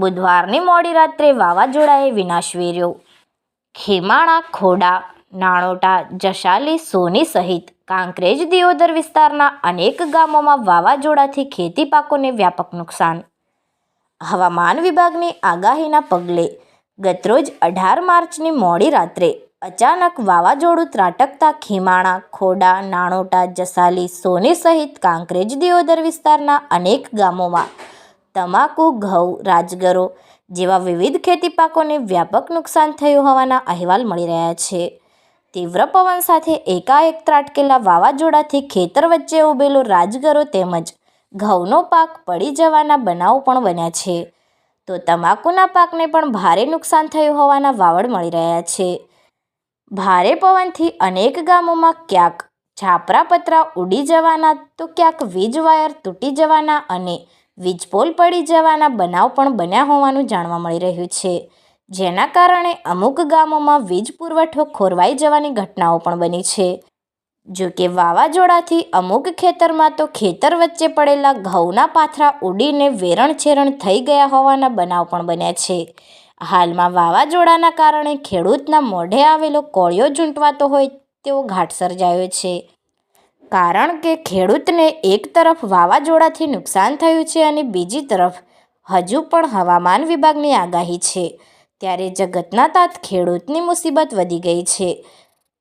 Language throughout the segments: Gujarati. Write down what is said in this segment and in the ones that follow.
બુધવારની મોડી રાત્રે વાવાઝોડાએ વિનાશ વેર્યો. ખીમાણા, ખોડા, નાણોટા, જશાલી, સોની સહિત કાંકરેજ દિયોદર વિસ્તારના અનેક ગામોમાં વાવાઝોડાથી ખેતી પાકોને વ્યાપક નુકસાન. હવામાન વિભાગની આગાહીના પગલે ગતરોજ 18 માર્ચની મોડી રાત્રે અચાનક વાવાઝોડું ત્રાટકતા ખીમાણા, ખોડા, નાણોટા, જસાલી, સોની સહિત કાંકરેજ દિયોદર વિસ્તારના અનેક ગામોમાં તમાકુ, ઘઉં, રાજગરો જેવા વિવિધ ખેતી પાકોને વ્યાપક નુકસાન થયું હોવાના અહેવાલ મળી રહ્યા છે. તીવ્ર પવન સાથે એકાએક ત્રાટકેલા વાવાઝોડાથી ખેતર વચ્ચે ઉભેલો રાજગરો તેમજ ઘઉંનો પાક પડી જવાના બનાવો પણ બન્યા છે, તો તમાકુના પાકને પણ ભારે નુકસાન થયું હોવાના વાવડ મળી રહ્યા છે. ભારે પવનથી અનેક ગામોમાં ક્યાંક છાપરા પતરા ઉડી જવાના તો ક્યાંક વીજ વાયર તૂટી જવાના અને વીજપોલ પડી જવાના બનાવ પણ બન્યા હોવાનું જાણવા મળી રહ્યું છે, જેના કારણે અમુક ગામોમાં વીજ પુરવઠો ખોરવાઈ જવાની ઘટનાઓ પણ બની છે. જોકે વાવાઝોડાથી અમુક ખેતરમાં તો ખેતર વચ્ચે પડેલા ઘઉંના પાથરા ઉડીને વેરણ-છેરણ થઈ ગયા હોવાના બનાવ પણ બન્યા છે. હાલમાં વાવાઝોડાના કારણે ખેડૂતના મોઢે આવેલો કોળિયો ઝૂંટવાતો હોય તેવો ઘાટ સર્જાયો છે. કારણ કે ખેડૂતને એક તરફ વાવાઝોડાથી નુકસાન થયું છે અને બીજી તરફ હજુ પણ હવામાન વિભાગની આગાહી છે, ત્યારે જગતના તાત ખેડૂતની મુસીબત વધી ગઈ છે.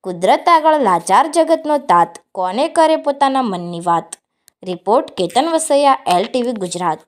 કુદરત આગળ લાચાર જગતનો તાત કોને કરે પોતાના મનની વાત. Report Ketan Vasaiya, LTV Gujarat.